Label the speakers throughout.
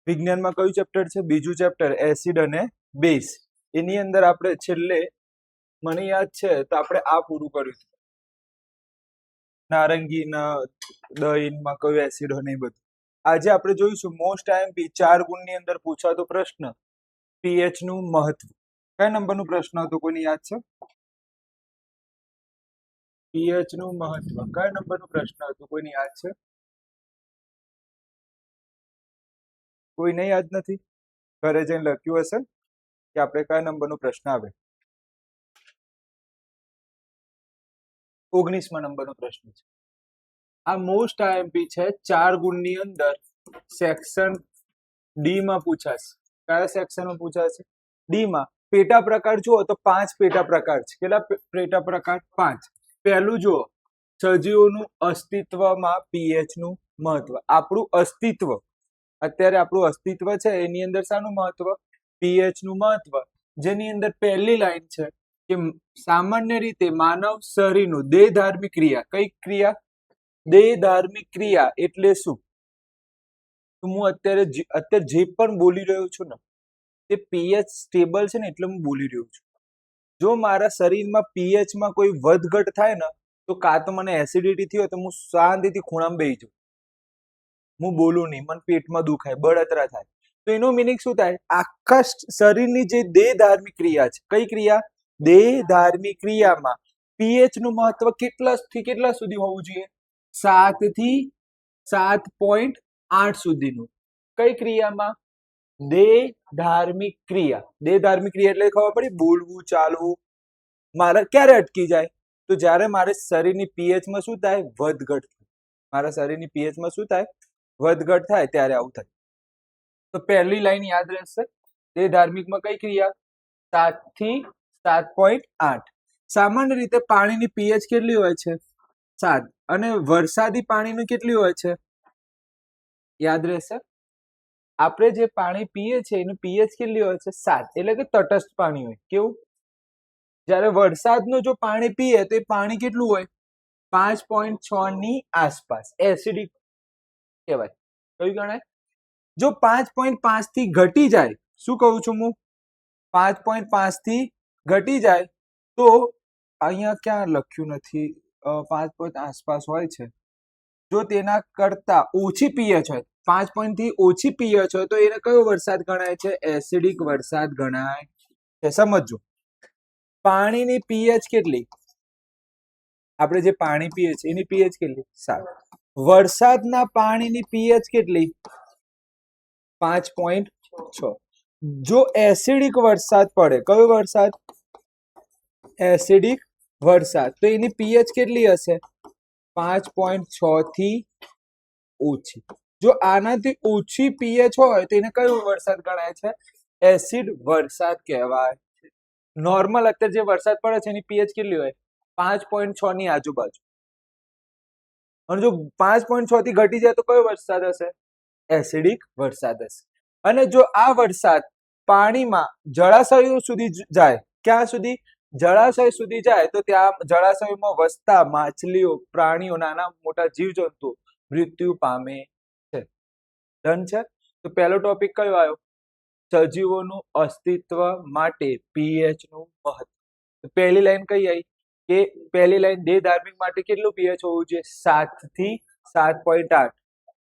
Speaker 1: વિજ્ઞાનમાં કયું ચેપ્ટર છે? બીજું ચેપ્ટર એસિડ અને બેઝ. એની અંદર આપણે છેલ્લે મને યાદ છે તો આપણે આ પૂરું કર્યું હતું. નારંગીના દહીંમાં કયું એસિડ હોય ને એ બધું. આજે આપણે જોઈશું મોસ્ટ આઈએમપી 4 ગુણની અંદર પૂછાતો પ્રશ્ન પીએચ નું મહત્વ. કયા નંબરનો પ્રશ્ન હતો? કોઈને યાદ છે? પીએચ નું મહત્વ કયા નંબરનો પ્રશ્ન હતો? કોઈને યાદ છે? કોઈને યાદ નથી? ઘરે જઈને લખ્યું હશે કે આપણે કયા નંબરનો પ્રશ્ન આવે? 19મા નંબરનો પ્રશ્ન છે. આ મોસ્ટ આઈએમપી છે 4 ગુણની અંદર સેક્શન ડી માં પૂછાશે. કયા સેક્શનમાં પૂછાશે? ડી માં. પેટા પ્રકાર જુઓ તો 5 પેટા પ્રકાર છે. કેટલા પેટા પ્રકાર? 5. પહેલું જુઓ, સજીવોનું અસ્તિત્વમાં પીએચ નું મહત્વ. આપણું અસ્તિત્વ, અત્યારે આપણું અસ્તિત્વ છે એની અંદર શાનું મહત્વ? પીએચ નું મહત્વ. જેની અંદર પહેલી લાઈન છે કે સામાન્ય રીતે માનવ શરીરનું દેહધાર્મિક ક્રિયા. કઈ ક્રિયા? દેહધાર્મિક ક્રિયા એટલે શું? તો હું અત્યારે જે પણ બોલી રહ્યો છું ને તે પીએચ સ્ટેબલ છે ને એટલે હું બોલી રહ્યો છું. જો મારા શરીરમાં પીએચમાં કોઈ વધઘટ થાય ને તો કાં તો મને એસિડિટી થઈ હોય તો હું શાંતિથી ખૂણામાં બેસી જાઉં, હું બોલું નહીં, મને પેટમાં દુખાય, બળતરા થાય. તો એનો મિનિંગ શું થાય? આખા શરીરની જે દેહધાર્મિક ક્રિયા છે, કઈ ક્રિયા? દેહધાર્મિક ક્રિયામાં પીએચ નું મહત્વ કેટલાથી કેટલા સુધી હોવું જોઈએ? 7 થી 7.8 સુધીનું. કઈ ક્રિયામાં? દેહધાર્મિક ક્રિયા. દેહધાર્મિક ક્રિયા એટલે ખબર પડી? બોલવું, ચાલવું. મારે ક્યારે અટકી જાય? તો જ્યારે મારે શરીરની પીએચમાં શું થાય? વધઘટ થાય. મારા શરીરની પીએચમાં શું થાય? વધઘટ થાય ત્યારે આવું થાય. તો પહેલી લાઈન યાદ રહેશે. દેહધાર્મિકમાં કઈ ક્રિયા? 7 થી 7.8. સામાન્ય રીતે પાણીની પીએચ કેટલી હોય છે? 7. અને વરસાદી પાણીની કેટલી હોય છે? યાદ રહેશે. આપણે જે પાણી પીએ છીએ એનું પીએચ કેટલી હોય છે? 7. એટલે કે તટસ્થ પાણી હોય. કેવું? જ્યારે વરસાદનું જો પાણી પીએ તો એ પાણી કેટલું હોય? 5.6 ની આસપાસ. એસિડિક કહેવાય. કયું ગણાય? જો 5.5 થી ઘટી જાય, શું કહું છું હું? 5.5 થી ઘટી જાય તો અહીંયા ક્યાં લખ્યું નથી, 5 આસપાસ હોય છે. જો તેના કરતા ઓછી પીએચ હોય, 5 થી ઓછી પીએચ હોય તો એને કયો વરસાદ ગણાય છે? એસિડિક વરસાદ ગણાય છે. સમજો. પાણીની પીએચ કેટલી? આપણે જે પાણી પીએ છીએ એની પીએચ કેટલી? 7. વરસાદના પાણીની પીએચ કેટલી? 5.6. જો એસિડિક વરસાદ પડે, કયો વરસાદ? એસિડિક વરસાદ, તો એની પીએચ કેટલી હશે? 5.6 થી ઓછી. જો આનાથી ઓછી પીએચ હોય તો એને કયો વરસાદ ગણાય છે? એસિડ વરસાદ કહેવાય. નોર્મલ અત્યારે જે વરસાદ પડે છે એની પીએચ કેટલી હોય? 5.6 ની આજુબાજુ. અને જો 5.6 થી ઘટી જાય તો કયો વરસાદ હશે? એસિડિક વરસાદ હશે. અને જો આ વરસાદ પાણીમાં જળાશયો સુધી જાય, ક્યાં સુધી? જળાશય સુધી જાય તો ત્યાં જળાશયોમાં વસતા માછલીઓ, પ્રાણીઓ, નાના મોટા જીવજંતુઓ મૃત્યુ પામે છે. ડન છે? તો પહેલો ટોપિક કયો આવ્યો? સજીવોનું અસ્તિત્વ માટે પીએચ નું મહત્વ. પહેલી લાઈન કઈ આવી? કે પહેલી લાઈન દેહધાર્મિક માટે કેટલું પીએચ હોવું જોઈએ? 7 થી 7.8.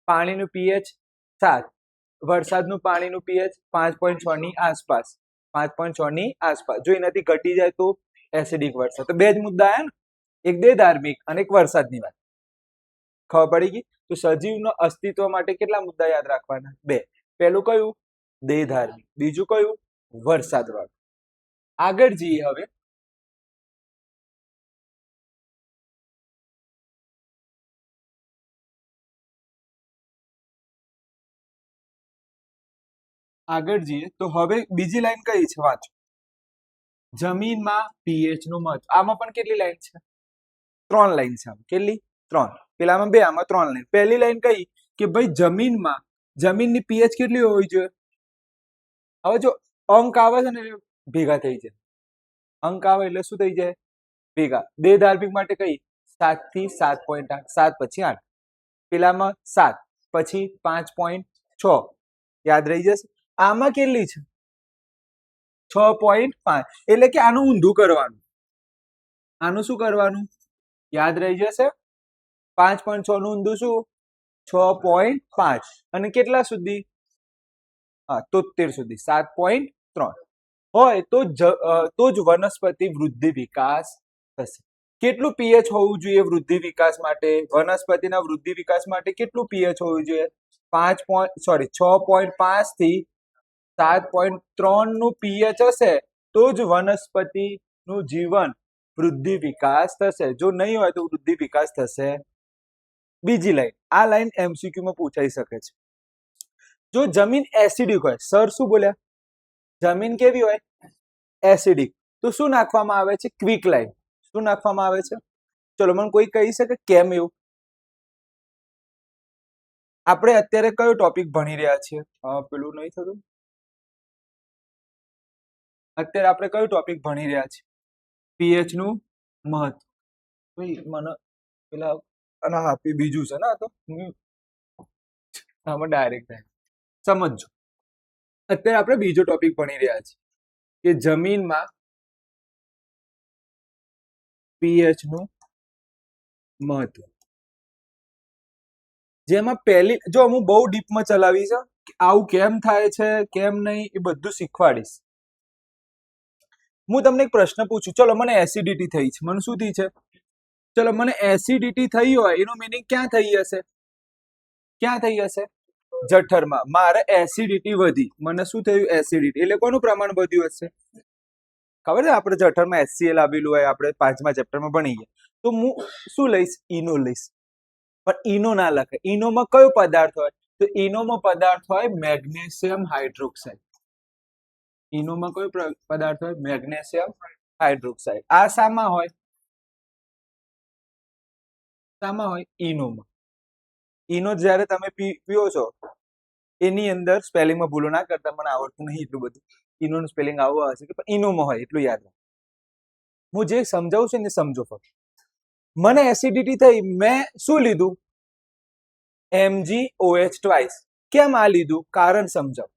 Speaker 1: પાણીનું પીએચ 7. વરસાદનું પાણીનું પીએચ 5.6 ની આસપાસ. 5.6 ની આસપાસ. જો એનાથી ઘટી જાય તો એસિડિક વરસાદ. તો બે જ મુદ્દા આયા ને, એક દેહધાર્મિક અને એક વરસાદની વાત. ખબર પડી ગઈ? તો સજીવના અસ્તિત્વ માટે કેટલા મુદ્દા યાદ રાખવાના? 2. પહેલું કયું? દેહધાર્મિક. બીજું કયું? વરસાદવાળું. આગળ જઈએ હવે. આગળ જઈએ તો હવે બીજી લાઈન કઈ છે? વાંચો. જમીનમાં પીએચ નું મહત્વ. આમાં પણ કેટલી લાઈન છે? 3 લાઈન છે. કેટલી? 3. પેલામાં 2, આમાં 3 લાઈન. પહેલી લાઈન કઈ? કે ભાઈ જમીનની પીએચ કેટલી હોવી જોઈએ? હવે જો અંક આવે છે ને ભેગા થઈ જાય. અંક આવે એટલે શું થઈ જાય? ભેગા. દેહધાર્મિક માટે કઈ? 7 થી 7.8. 7 પછી 8. પેલામાં 7 પછી 5.6. યાદ રહી જશે. આમાં કેટલી છે? 6.5. એટલે કે આનું ઊંધું કરવાનું. આનું શું કરવાનું? યાદ રહી જશે. 5.6 નું ઊંધું શું? 6.5. અને કેટલા સુધી? 73 સુધી. 7.3 હોય તો જ વનસ્પતિ વૃદ્ધિ વિકાસ થશે. કેટલું પીએચ હોવું જોઈએ વૃદ્ધિ વિકાસ માટે? વનસ્પતિના વૃદ્ધિ વિકાસ માટે કેટલું પીએચ હોવું જોઈએ? 6.5 થી 7.3 નું પીએચ હશે તો જ વનસ્પતિનું જીવન વૃદ્ધિ વિકાસ થશે. જો નહીં હોય તો વૃદ્ધિ વિકાસ થશે. બીજી લાઈન, આ લાઈન એમસીક્યુ માં પૂછાઈ શકે છે. જો જમીન એસિડિક હોય, સર શું બોલ્યા? જમીન કેવી હોય? એસિડિક. તો શું નાખવામાં આવે છે? Quick lime. શું નાખવામાં આવે છે? ચલો મને કોઈ કહી શકે કેમ એવું? આપણે અત્યારે કયો ટોપિક ભણી રહ્યા છીએ? પેલું નહીં થતું. અત્યારે આપણે કયો ટોપિક ભણી રહ્યા છીએ? પીએચ નું મહત્વ. મને પેલા અને હા બીજું છે ને, તો આમાં ડાયરેક્ટ સમજો. અત્યારે આપણે બીજો ટોપિક ભણી રહ્યા છીએ કે જમીનમાં પીએચ નું મહત્વ. જેમાં પહેલી, જો હું બહુ ડીપમાં ચલાવીશ, આવું કેમ થાય છે કેમ નહીં એ બધું શીખવાડીશ. હું તમને એક પ્રશ્ન પૂછું. ચલો મને એસિડિટી થઈ છે. મને શું થઈ છે? ચલો મને એસિડિટી થઈ હોય એનો મીનિંગ ક્યાં થઈ હશે? ક્યાં થઈ હશે? જઠરમાં. મારે એસિડિટી વધી. મને શું થયું? એસિડિટી. એટલે કોનું પ્રમાણ વધ્યું હશે? ખબર છે આપણે જઠરમાં HCl આવેલું હોય, આપણે 5મા ચેપ્ટરમાં ભણી ગયા. તો હું શું લઈશ? ઈનો લઈશ. પણ ઈનો ના લખાય. ઈનોમાં કયો પદાર્થ હોય? તો ઈનોમાં પદાર્થ હોય મેગ્નેશિયમ હાઇડ્રોક્સાઇડ. ઈનોમાં કયો પદાર્થ હોય? Magnesium hydroxide. આ શામાં હોય? શામાં હોય? ઈનોમાં. ઈનો જ્યારે તમે પીઓ છો એની અંદર સ્પેલિંગમાં ભૂલો ના કરતા, મને આવડતું નહીં એટલું બધું. ઈનોનું સ્પેલિંગ આવું હશે કે પણ ઈનોમાં હોય એટલું યાદ રાખો. હું જે સમજાવું છું ને સમજો ફક્ત. મને એસિડિટી થઈ, મેં શું લીધું? MgOH twice. કેમ આ લીધું? કારણ સમજાવ.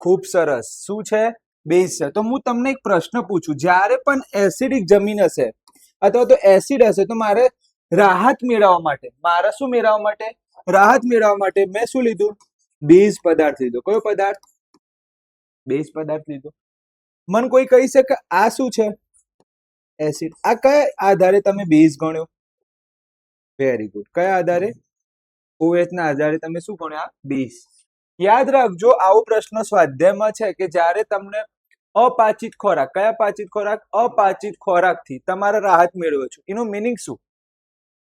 Speaker 1: ખૂબ સરસ. શું છે? બેઝ છે. તો હું તમને એક પ્રશ્ન પૂછું. જ્યારે પણ એસિડિક જમીન હશે અથવા તો એસિડ હશે તો મારે રાહત મેળવવા માટે, મારે શું મેળવવા માટે? રાહત મેળવવા માટે મેં શું લીધું? બેઝ પદાર્થ લીધો. કયો પદાર્થ? બેઝ પદાર્થ લીધો. મને કોઈ કહી શકે આ શું છે? એસિડ. આ કયા આધારે તમે બેઝ ગણ્યો? Very good. કયા આધારે? OH ના આધારે તમે શું ગણ્યા? બેઝ. યાદ રાખજો, આવો પ્રશ્ન સ્વાધ્યાયમાં છે કે જ્યારે તમને અપાચિત ખોરાક, કયા પાચિત ખોરાક? અપાચિત ખોરાકથી તમારે રાહત મેળવો છો. એનું મિનિંગ શું?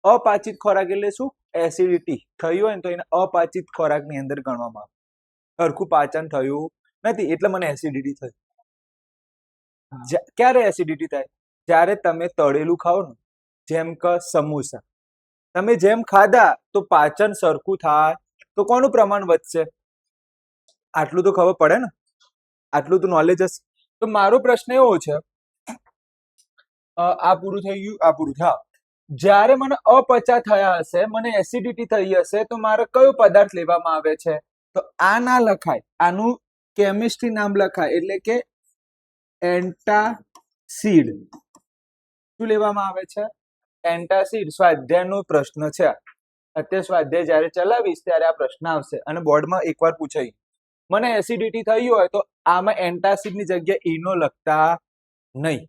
Speaker 1: અપાચિત ખોરાક એટલે શું? એસિડિટી થયું હોય ને તો એને અપાચિત ખોરાકની અંદર ગણવામાં આવે. સરખું પાચન થયું નથી એટલે મને એસિડિટી થઈ. ક્યારે એસિડિટી થાય? જ્યારે તમે તળેલું ખાઓ ને, જેમ કે સમોસા. તમે જેમ ખાધા તો પાચન સરખું થાય તો કોનું પ્રમાણ વધશે? આટલું તો ખબર પડે ને, આટલું તો નોલેજ હશે. તો મારો પ્રશ્ન એવો છે, આ પૂરું થઈ ગયું, આ પૂરું થયા. જ્યારે મને અપચા થયા હશે, મને એસિડિટી થઈ હશે તો મારે કયો પદાર્થ લેવામાં આવે છે? તો આ ના લખાય, આનું કેમિસ્ટ્રી નામ લખાય, એટલે કે એન્ટાસિડ. શું લેવામાં આવે છે? એન્ટાસિડ. સ્વાધ્યાયનો પ્રશ્ન છે. અત્યારે સ્વાધ્યાય જ્યારે ચલાવીશ ત્યારે આ પ્રશ્ન આવશે અને બોર્ડમાં એકવાર પૂછાય. મને એસિડિટી થઈ હોય તો આમાં એન્ટાસિડ ની જગ્યાએ ઈનો લખતા નહીં.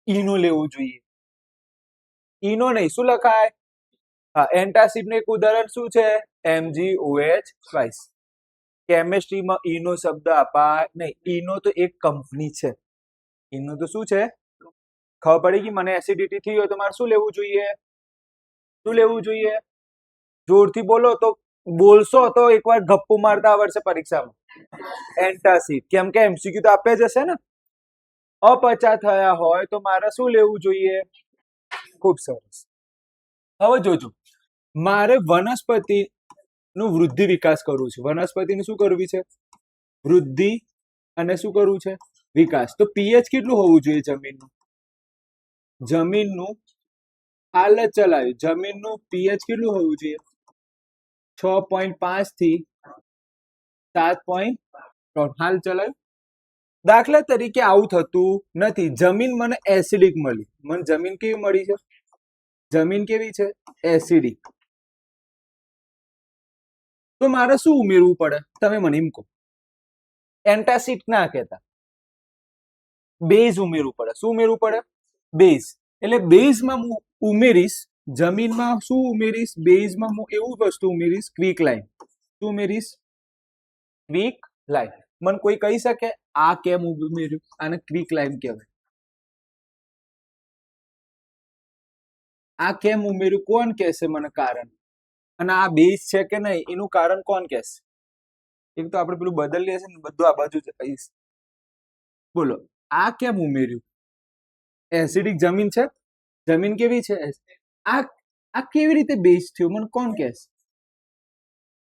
Speaker 1: ઈનો લેવું જોઈએ. ઈનો નહીં, શું લખાય? હા, એન્ટાસિડ નું એક ઉદાહરણ શું છે? MgOH twice. કેમિસ્ટ્રીમાં ઈનો શબ્દ અપાય નહીં. ઈનો તો એક કંપની છે. ઈનો તો શું છે? ખબર પડી ગઈ. મને એસિડિટી થઈ હોય તો મારે શું લેવું જોઈએ? શું લેવું જોઈએ? જોરથી બોલો તો બોલશો તો એકવાર ગપ્પુ મારતા આવડશે પરીક્ષામાં. એન્ટાસિડ. કેમ કે MCQ તો આપે જ હશે ને. અપચા થયા હોય તો મારે શું લેવું જોઈએ? ખૂબ સરસ. હવે જોજો, મારે વનસ્પતિ નું વૃદ્ધિ વિકાસ કરવું છે. વનસ્પતિનું શું કરવું છે? વૃદ્ધિ અને શું કરવું છે? વિકાસ. તો પીએચ કેટલું હોવું જોઈએ જમીનનું? જમીનનું હાલ જ ચલાવ્યું. જમીનનું પીએચ કેટલું હોવું જોઈએ? 6.5 થી 7.3 હાલ ચલાવ્યું. દાખલા તરીકે આવું થતું નથી. જમીન મને એસિડિક મળી. મને જમીન કેવી મળી છે? જમીન કેવી છે? એસિડિક. તો મારે શું ઉમેરવું પડે? તમે મને એમ કહો. એન્ટાસિડ ના કહેતા, બેઝ ઉમેરવું પડે. શું ઉમેરવું પડે? બેઝ. એટલે બેઝમાં હું ઉમેરીશ, જમીનમાં શું ઉમેરીશ? બેઝમાં હું એવું વસ્તુ ઉમેરીશ, ક્વિક લાઈમ. શું ઉમેરીશ? Quick lime. મને કોઈ કહી શકે આ કેમ ઉમેર્યું? આને ક્વિક લાઈમ કહેવાય. આ કેમ ઉમેર્યું? કોણ કહેશે મને કારણ? અને આ બેઝ છે કે નહીં એનું કારણ કોણ કહેશે? એક તો આપણે પેલું બદલીએ છે ને, બધું આ બાજુ જ કહીશ. બોલો, આ કેમ ઉમેર્યું? એસિડિક જમીન છે. જમીન કેવી છે? આ આ કેવી રીતે બેઝ થયો? મને કોણ કહેશે?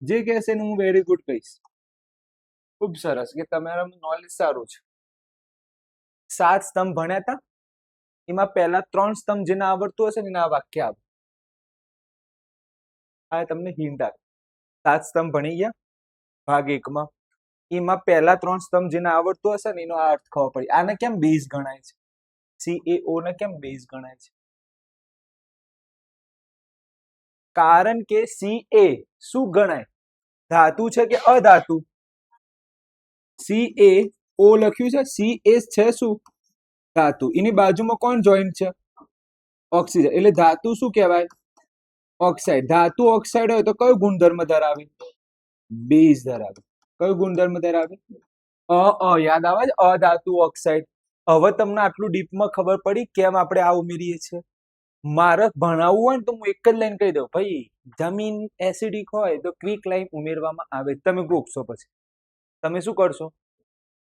Speaker 1: જે કહેશે એને હું વેરી ગુડ કહીશ. ખૂબ સરસ, કે તમારા નોલેજ સારું છે. 7 સ્તંભ ભણ્યા હતા, એમાં પહેલા 3 સ્તંભ જેને આવડતું હશે ને એના વાક્ય આવે. આ તમને હિન્ટ આપે. 7 સ્તંભ ભણી ગયા ભાગ 1 માં. એમાં પહેલા 3 સ્તંભ જેને આવડતું હશે ને એનો આ અર્થ ખબર પડી. આને કેમ બેઝ ગણાય છે? CaO ને કેમ બેઝ ગણાય છે? કારણ કે Ca શું ગણાય? ધાતુ છે કે અધાતુ? CaO લખ્યું છે. Cs છે શું? ધાતુ. એની બાજુમાં કોણ જોઈન્ટ છે? ઓક્સિજન. એટલે ધાતુ શું કહેવાય? ઓક્સાઇડ. ધાતુ ઓક્સાઇડ હોય તો કયો ગુણધર્મ ધરાવે? બેઝ ધરાવે. કયો ગુણધર્મ ધરાવે? યાદ આવે છે? અધાતુ ઓક્સાઇડ. હવે તમને આટલું ડીપમાં ખબર પડી કેમ આપણે આ ઉમેરીએ છીએ. મારે ભણાવવું હોય ને તો હું એક જ લાઈન કહી દઉં, ભાઈ જમીન એસિડિક હોય તો ક્વિક લાઈમ ઉમેરવામાં આવે. તમે ગોખશો, પછી તમે શું કરશો?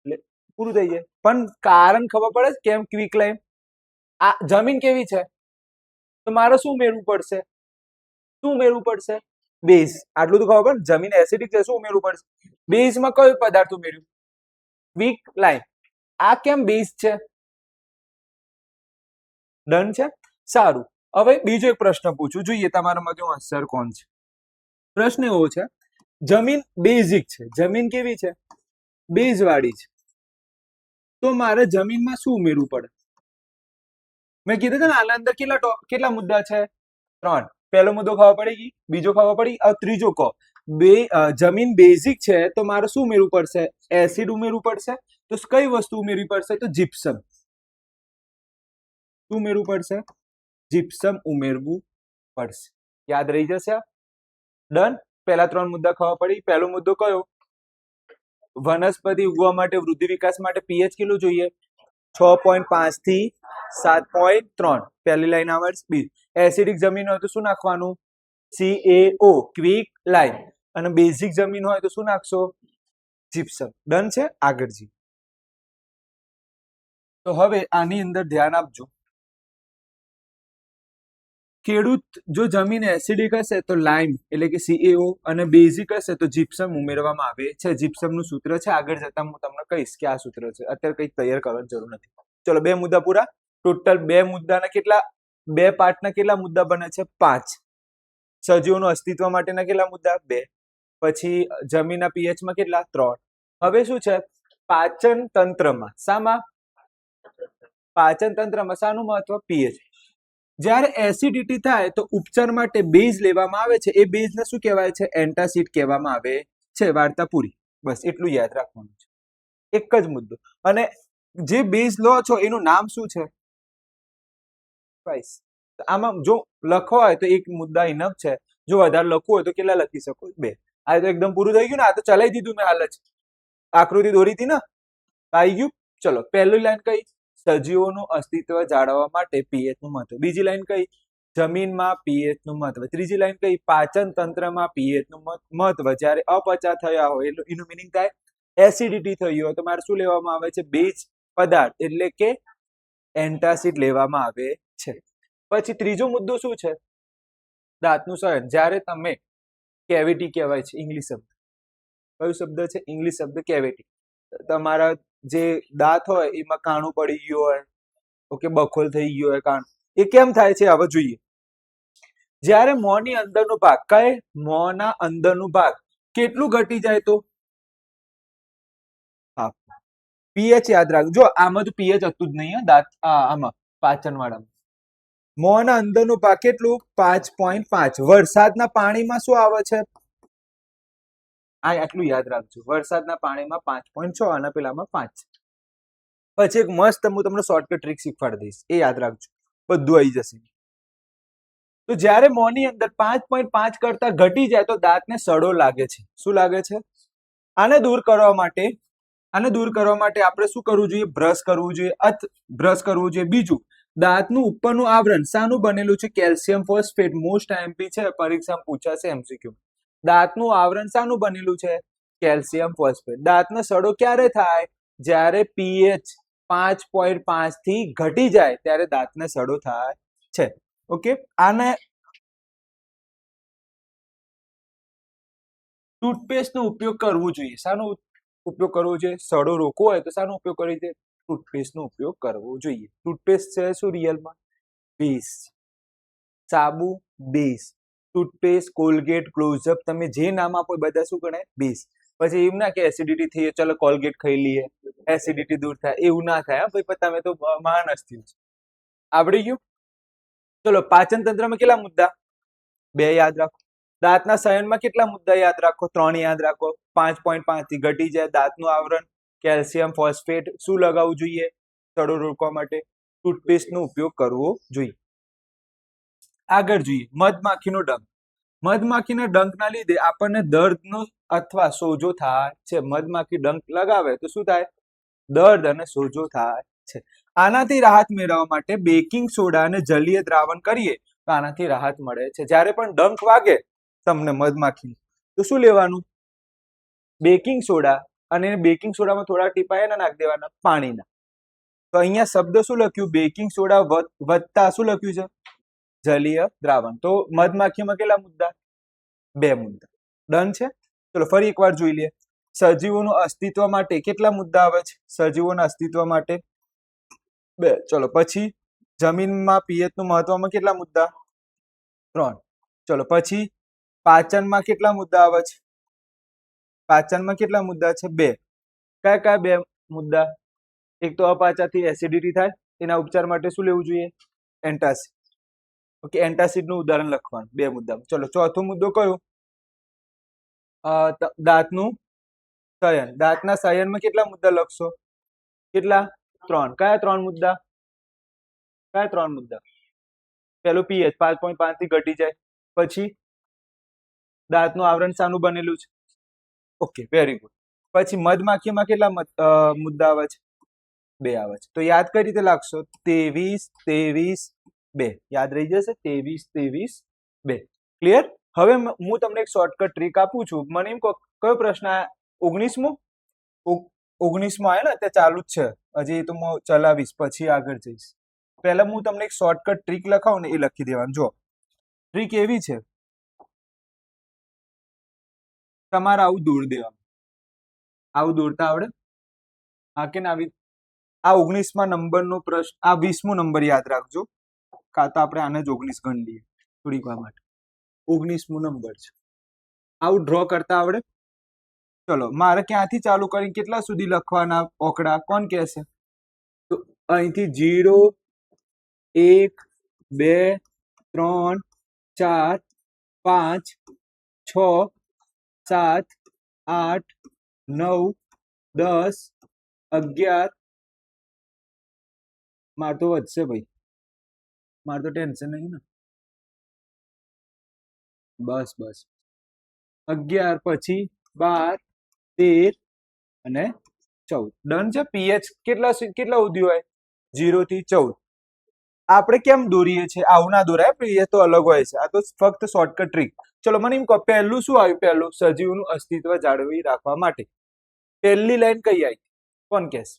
Speaker 1: એટલે પૂરું થઈ જાય. પણ કારણ ખબર પડે કેમ ક્વિક લાઈમ? આ જમીન કેવી છે તો મારે શું ઉમેરવું પડશે? શું ઉમેરવું પડશે? બેઝ. આટલું તો ખબર પડે. જમીન એસિડિક છે, શું ઉમેરવું પડશે? બેઝમાં કયો પદાર્થ ઉમેર્યું? Quick lime. આ કેમ બેઝ છે? ડન છે. સારું. હવે બીજો એક પ્રશ્ન પૂછું, જોઈએ તમારા મતે હોશિયાર કોણ છે. પ્રશ્ન એવો છે, જમીન બેઝિક છે. જમીન કેવી છે? બેઝ વાળી છે. તો મારે જમીનમાં શું ઉમેરવું પડે? મેં કીધું છે ને આના અંદર કેટલા મુદ્દા છે? 3. પહેલો મુદ્દો ખબર પડી ગઈ. બીજો ખબર પડી. હવે ત્રીજો કહો. જમીન બેઝિક છે તો મારે શું ઉમેરવું પડશે? એસિડ ઉમેરવું પડશે. તો કઈ વસ્તુ ઉમેરવી પડશે? તો જીપ્સમ. શું ઉમેરવું પડશે? જીપ્સમ ઉમેરવું પડશે. યાદ રહી જશે. ડન. પહેલા 3 મુદ્દા ખબર પડી. પહેલો મુદ્દો કયો? વનસ્પતિ ઉગવા માટે, વૃદ્ધિ વિકાસ માટે પીએચ કેટલું જોઈએ? 6.5 થી 7.3. પહેલી લાઈન આવડે. એસિડિક જમીન હોય તો શું નાખવાનું? CaO, quick lime. અને બેઝિક જમીન હોય તો શું નાખશો? જીપ્સમ. ડન છે. આગળ જી. તો હવે આની અંદર ધ્યાન આપજો. ખેડૂત જો જમીન એસિડિક હશે તો લાઈમ એટલે કે CaO અને બેઝિક હશે તો જીપ્સમ ઉમેરવામાં આવે છે. જીપ્સમનું સૂત્ર છે. આગળ જતા હું તમને કહીશ કે આ સૂત્ર છે. અત્યારે કંઈક તૈયાર કરવાની જરૂર નથી. ચલો, 2 મુદ્દા પૂરા. ટોટલ 2 મુદ્દાના કેટલા? 2 પાર્ટના કેટલા મુદ્દા બને છે? 5. સજીવોનું અસ્તિત્વ માટેના કેટલા મુદ્દા? 2. પછી જમીનના પીએચમાં કેટલા? 3. હવે શું છે? પાચન તંત્રમાં. શામાં? પાચન તંત્રમાં શાનું મહત્વ? પીએચ. જ્યારે એસિડિટી થાય તો ઉપચાર માટે બેઝ લેવામાં આવે છે. એ બેઝને શું કહેવાય છે? એન્ટાસિડ કહેવામાં આવે છે. વાર્તા પૂરી. બસ એટલું યાદ રાખવાનું છે. એક જ મુદ્દો. અને જે બેઝ લો છો એનું નામ શું છે? આમાં જો લખો હોય તો એક મુદ્દા ઇનફ છે. જો વધારે લખવું હોય તો કેટલા લખી શકો? 2. આ તો એકદમ પૂરું થઈ ગયું ને. આ તો ચલાવી દીધું મેં હાલ જ. આકૃતિ દોરી હતી ને, આવી ગયું. ચલો, પહેલી લાઈન કઈ? સજીવોનું અસ્તિત્વ જાળવવા માટે પીએચ નું મહત્વ. બીજી લાઈન કઈ? જમીનમાં પીએચ નું મહત્વ. ત્રીજી લાઈન કઈ? પાચન તંત્રમાં પીએચ નું મહત્વ. જ્યારે અપચા થયા હોય એનું મિનિંગ થાય એસિડિટી થઈ હોય તો મારે શું લેવામાં આવે છે? બેઝ પદાર્થ એટલે કે એન્ટાસિડ લેવામાં આવે છે. પછી ત્રીજો મુદ્દો શું છે? દાંતનું શયન. જ્યારે તમે કેવિટી કહેવાય છે ઇંગ્લિશ શબ્દ. કયો શબ્દ છે? ઇંગ્લિશ શબ્દ કેવિટી. તમારા જે દાંત હોય એમાં કાણું પડી ગયું હોય, ઓકે, બખોલ થઈ ગયો હોય કાણ. એ કેમ થાય છે? હવે જોઈએ. જ્યારે મોંની અંદરનો ભાગ, કઈ મોંના અંદરનો ભાગ કેટલું ઘટી જાય તો પીએચ યાદ રાખજો, આમાં તો પીએચ હતું જ નહીં દાંત આમાં પાચન વાળામાં. મોંના અંદરનો ભાગ કેટલું? 5.5. વરસાદના પાણીમાં શું આવે છે? આટલું યાદ રાખજો, વરસાદના પાણીમાં 5.6 અને પેલામાં 5. પછી એક મસ્ત હું તમને શોર્ટકટ ટ્રીક શીખવાડી દઈશ, એ યાદ રાખજો, બધું આવી જશે. તો જ્યારે મોંની અંદર 5.5 કરતા ઘટી જાય તો દાંતને સડો લાગે છે. શું લાગે છે? આને દૂર કરવા માટે આપણે શું કરવું જોઈએ? બ્રશ કરવું જોઈએ. બીજું, દાંતનું ઉપરનું આવરણ શાનું બનેલું છે? Calcium phosphate. મોસ્ટ એમપી છે, પરીક્ષામાં પૂછાશે MCQ. દાંતનું આવરણ શાનું બનેલું છે? Calcium phosphate. દાંતનો સડો ક્યારે થાય? જ્યારે પીએચ 5.5 થી ઘટી જાય ત્યારે દાંતને સડો થાય છે. ઓકે, આને ટૂથપેસ્ટ નો ઉપયોગ કરવો જોઈએ. શાનો ઉપયોગ કરવો જોઈએ? સડો રોકવો હોય તો શાનો ઉપયોગ કરવો જોઈએ? ટૂથપેસ્ટ નો ઉપયોગ કરવો જોઈએ. ટૂથપેસ્ટ છે શું રિયલમાં? બેઝ. સાબુ બેઝ. ટૂથપેસ્ટ, કોલગેટ, ક્લોઝઅપ, તમે જે નામ આપો બધા શું ગણાય? બેઝ. પછી એમ ના કે એસિડિટી થઈ, ચલો કોલગેટ ખાઈ લઈએ, એસિડિટી દૂર થાય, એવું ના થાય. ભાઈ તમે તો મહાન હસ્તી છો. આવડી ગયું? ચલો, પાચન તંત્રમાં કેટલા મુદ્દા? 2 યાદ રાખો. દાંતના શયનમાં કેટલા મુદ્દા યાદ રાખો? 3 યાદ રાખો. 5.5 થી ઘટી જાય દાંતનું આવરણ, કેલ્શિયમ ફોસ્ફેટ. શું લગાવવું જોઈએ સડો રોકવા માટે? ટૂથપેસ્ટ નો ઉપયોગ કરવો જોઈએ. આગળ જોઈએ, મધમાખીનો ડંખ. મધમાખીના ડંખના લીધે આપણને દર્દનો અથવા સોજો થાય છે. મધમાખી ડંખ લગાવે તો શું થાય? દર્દ અને સોજો થાય છે. આનાથી રાહત મેળવવા માટે બેકિંગ સોડા અને જલીય દ્રાવણ કરીએ તો આનાથી રાહત મળે છે. જ્યારે પણ ડંખ વાગે તમને મધમાખી તો શું લેવાનું? બેકિંગ સોડા, અને બેકિંગ સોડામાં થોડા ટીપા એના નાખી દેવાના, પાણીના. તો અહીંયા શબ્દ શું લખ્યું? બેકિંગ સોડા વત્તા શું લખ્યું છે? જલીય દ્રાવણ. તો મધમાખીમાં કેટલા મુદ્દા? 2 મુદ્દા. ડન છે? ચલો ફરી એકવાર જોઈ લઈએ. સજીવોનું અસ્તિત્વ માટે કેટલા મુદ્દા આવે છે? સજીવોના અસ્તિત્વ માટે 2. ચલો પછી જમીનમાં પીએચ નું મહત્વમાં કેટલા મુદ્દા? 3. ચલો પછી પાચનમાં કેટલા મુદ્દા આવે છે? પાચનમાં કેટલા મુદ્દા છે? 2. કયા 2 મુદ્દા? એક તો અપાચાથી એસિડિટી થાય, એના ઉપચાર માટે શું લેવું જોઈએ? એન્ટાસિડ. ઓકે, એન્ટાસિડ નું ઉદાહરણ લખવાનું 2 મુદ્દા. ચલો ચોથો મુદ્દો કયો? દાંતનું શયન. દાંતના શયનમાં કેટલા મુદ્દા લખશો? કેટલા? 3. કયા 3 મુદ્દા? પેલું પીએચ 5.5 થી ઘટી જાય. પછી દાંતનું આવરણ શાનું બનેલું છે? Okay, very good. પછી મધમાખીમાં કેટલા મુદ્દા આવે છે? 2 આવે છે. તો યાદ કઈ રીતે લાગશો? 23, 2 યાદ રહી જશે. 23, 2. ક્લિયર? હવે હું તમને એક શોર્ટકટ ટ્રીક આપું છું. મને એમ કહો, કયો પ્રશ્ન? 19મો આવ્યો ને? તે ચાલુ જ છે હજી, તો હું ચલાવીશ, પછી આગળ જઈશ. પહેલા હું તમને એક શોર્ટકટ ટ્રીક લખાવું ને, એ લખી દેવાનું. જો ટ્રીક એવી છે, તમારે આવું દોર દેવાનું. આવું દોરતા આવડે? હા કે ના? આ 19મા નંબરનો પ્રશ્ન, આ 20મો નંબર યાદ રાખજો. કાં તો આપણે આને જ 19 ગણી લઈએ થોડીક વાર માટે. 19મો નંબર છે. આવું ડ્રો કરતા આવડે? ચલો, મારે ક્યાંથી ચાલુ કરીને કેટલા સુધી લખવાના ઓકડા? કોણ કહેશે? તો અહીંથી 0, 1, 2, 3, 4, 5, 6, 7, 8, 9, 10, 11. મારે તો વધશે ભાઈ, મારે તો ટેન્શન નહીં ને. બસ 11, પછી 12, 13 અને 14. ડન છે? પીએચ કેટલા સુધી હોય? 0 થી 14. આપણે કેમ દોરીએ છીએ? આવું ના દોરાય, પીએચ તો અલગ હોય છે. આ તો ફક્ત શોર્ટકટ ટ્રીક. ચલો મને એમ કહો, પહેલું શું આવ્યું? પહેલું સજીવનું અસ્તિત્વ જાળવી રાખવા માટે. પહેલી લાઈન કઈ આવી? કોણ કહેશે?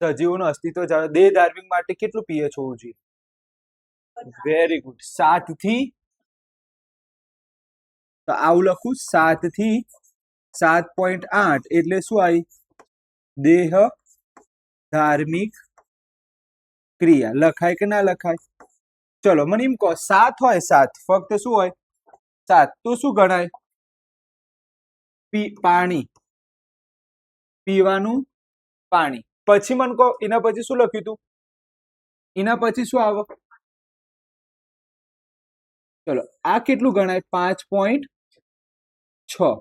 Speaker 1: સજીવોનું અસ્તિત્વ દેહ ધાર્મિક માટે કેટલું પીએચ હોવું જોઈએ? Very good. 7 થી, તો આવું લખું, 7 થી 7.8 એટલે શું આવી? દેહ ધાર્મિક ક્રિયા. લખાય કે ના લખાય? ચલો મને એમ કહો, 7 હોય, 7 ફક્ત શું હોય? 7 તો શું ગણાય? પાણી. પીવાનું પાણી. પછી મને કહો એના પછી શું લખ્યું હતું? એના પછી શું આવે? ચલો આ કેટલું ગણાય? 5.6.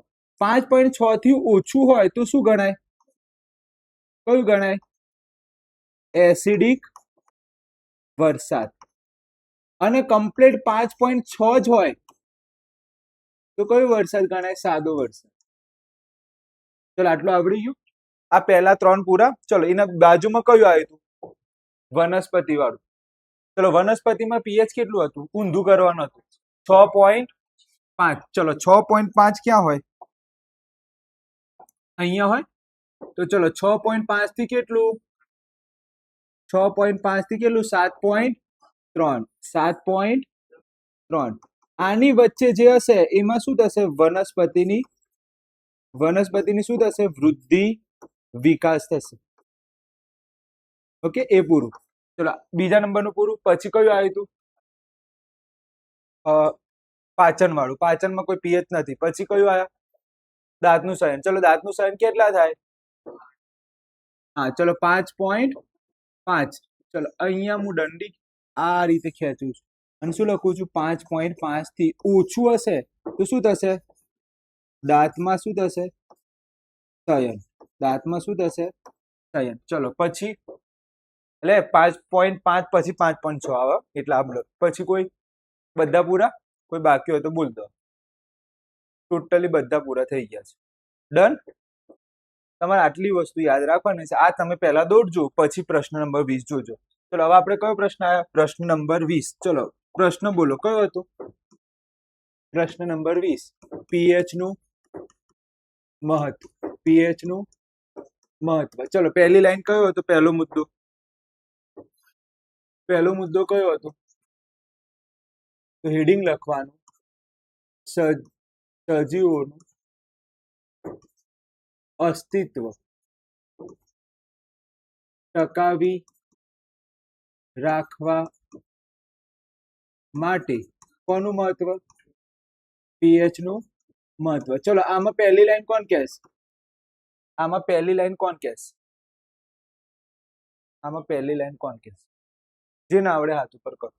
Speaker 1: 5.6 થી ઓછું હોય તો શું ગણાય? કયું ગણાય? એસિડિક વરસાદ. અને કમ્પ્લીટ 5.6 જ હોય તો કયો વરસાદ ગણાય? સાદો વરસાદ. ચલો આટલું આવડી ગયું. આ પહેલા 3 પૂરા. ચલો એના બાજુમાં કયું આવ્યું હતું? વનસ્પતિ વાળું. ચલો વનસ્પતિમાં પીએચ કેટલું હતું? ઊંધું કરવાનું હતું. 6.5. ચલો 6.5 ક્યાં હોય? અહીંયા હોય. તો ચલો 6.5 થી કેટલું? 6.5 થી કેટલું? 7.3. 7.3. આની વચ્ચે જે હશે એમાં શું થશે? વનસ્પતિની શું થશે? વૃદ્ધિ વિકાસ થશે. ઓકે, એ પૂરું. ચલો બીજા નંબરનું પૂરું. પછી કયું આવ્યું હતું? પાચન વાળું. પાચનમાં કોઈ પીએચ નથી. પછી કયું આયા? દાંતનું શયન. ચલો દાંતનું શયન કેટલા થાય? હા ચલો 5.5. ચલો અહીંયા હું દંડી આ રીતે ખેંચું છું અને શું લખું છું? 5.5 થી ઓછું હશે તો શું થશે? દાંતમાં શું થશે? શયન. દાંતમાં શું થશે? શયન. ચલો પછી એટલે 5.5 પછી 5.6 આવે એટલે આ પછી કોઈ બધા પૂરા? કોઈ બાકી હોય તો બોલ દો. ટોટલી બધા પૂરા થઈ ગયા છે. ડન. તમારે આટલી વસ્તુ યાદ રાખવાની છે. આ તમે પહેલા દોડજો, પછી પ્રશ્ન નંબર 20 જોજો. ચલો હવે આપણે કયો પ્રશ્ન આવ્યો? પ્રશ્ન નંબર 20. ચલો પ્રશ્ન બોલો, કયો હતો? પ્રશ્ન નંબર 20. પીએચ નું મહત્વ. પીએચ નું મહત્વ. ચલો પહેલી લાઈન કયો હતો? પહેલો મુદ્દો. પહેલો મુદ્દો કયો હતો? તો હેડિંગ લખવાનું. સજીવોનું અસ્તિત્વ ટકાવી રાખવા માટે કોનું મહત્વ? પીએચ નું મહત્વ. ચલો આમાં પહેલી લાઈન કોણ કહેશે? આમાં પહેલી લાઈન કોણ કહેશે? આમાં પહેલી લાઈન કોણ કહેશે? જે ના આવડે હાથ ઉપર કરો.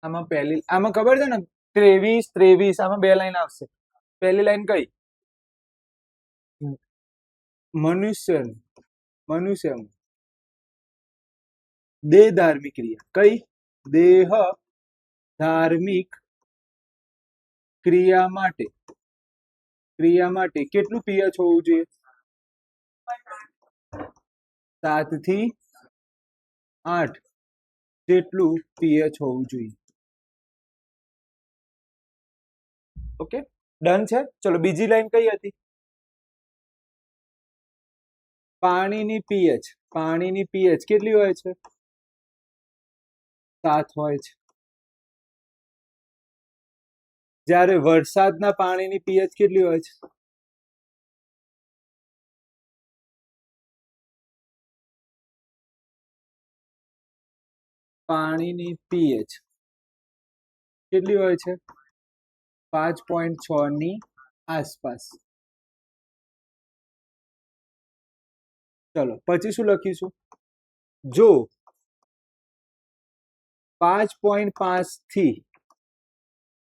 Speaker 1: આમાં પહેલી, આમાં ખબર છે ને 23 આમાં બે લાઈન આવશે. પહેલી લાઈન કઈ? મનુષ્યનું દેહ ધાર્મિક ક્રિયા. કઈ? દેહ ધાર્મિક ક્રિયા માટે કેટલું પીએચ હોવું જોઈએ? 7 થી 8 જેટલું પીએચ હોવું જોઈએ. ઓકે, ડન છે. ચલો બીજી લાઈન કઈ હતી? પાણીની પીએચ કેટલી હોય છે? 7 હોય છે. જ્યારે વરસાદના પાણીની પીએચ કેટલી હોય છે? પાણીની પીએચ કેટલી હોય છે? 5.6 ની આસપાસ. ચલો પછી શું લખીશું? જો 5.5 થી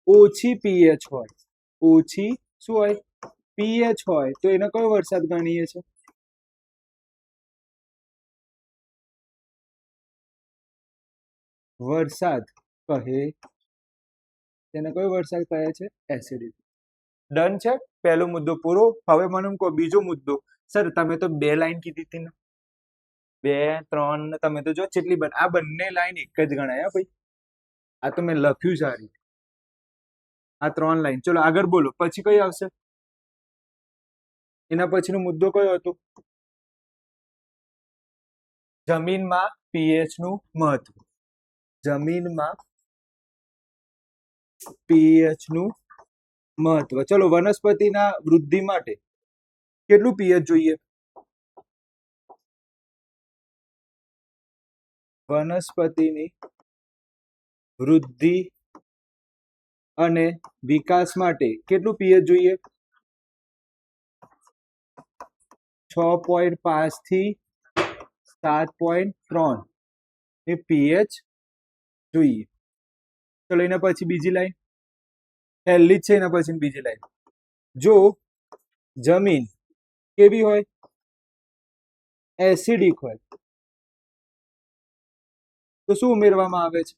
Speaker 1: ઓછી પીએચ હોય, ઓછી શું હોય? પીએચ હોય તો એનો કયો વરસાદ ગણીએ છે? વરસાદ કહે. તેને કયો વરસાદ કહે છે? એસિડિક. ડન છે. પહેલો મુદ્દો પૂરો. હવે મને કહો બીજો મુદ્દો. સર તમે તો 2 લાઈન કીધી હતી ને? 2, 3 તમે તો જો કેટલી આ બંને લાઈન એક જ ગણાય ભાઈ. આ તો મેં લખ્યું સારી. આ 3 લાઈન. ચલો આગળ બોલો. પછી કઈ આવશે? એના પછીનો મુદ્દો કયો હતો? જમીનમાં પીએચ નું મહત્વ. જમીનમાં પીએચ નું મહત્વ. ચલો વનસ્પતિના વૃદ્ધિ માટે કેટલું પીએચ જોઈએ? વનસ્પતિની વૃદ્ધિ અને વિકાસ માટે કેટલું પીએચ જોઈએ? 6.5 થી 7.3 એ પીએચ જોઈએ. ચલો એના પછી બીજી લાઈન પહેલી જ છે, એના પછી બીજી લાઈન, જો જમીન કેવી હોય, એસિડિક હોય, તો શું ઉમેરવામાં આવે છે?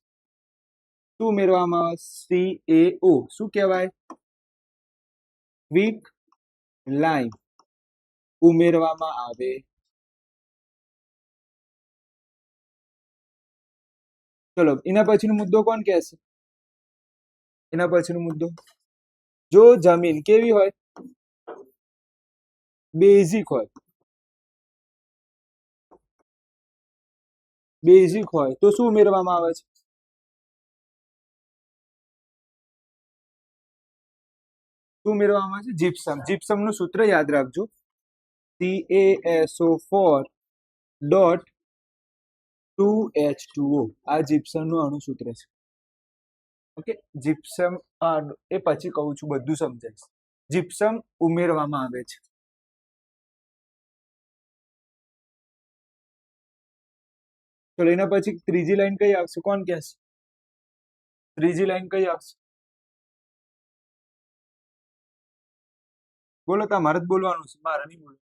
Speaker 1: શું ઉમેરવામાં આવે? CaO. શું કહેવાય? ક્વિક લાઈમ ઉમેરવામાં આવે. ચલો એના પછીનો મુદ્દો કોણ કહેશે? એના પછીનો મુદ્દો, જો જમીન કેવી હોય, બેઝિક હોય, બેઝિક હોય તો શું ઉમેરવામાં આવે છે? શું ઉમેરવામાં આવે છે? જીપ્સમ. જીપ્સમ નું સૂત્ર યાદ રાખજો, CaSO4 ડોટ 2H2O. આ જીપ્સમ નું અણુસૂત્ર છે. ઓકે, જીપ્સમ એ પછી કહું છું, બધું સમજાઈશ. જીપ્સમ ઉમેરવામાં આવે છે. તો એના પછી ત્રીજી લાઈન કઈ આવશે? કોણ કહેશે? ત્રીજી લાઈન કઈ આવશે? બોલો, તમારે જ બોલવાનું છે, મારે નહીં બોલવાનું.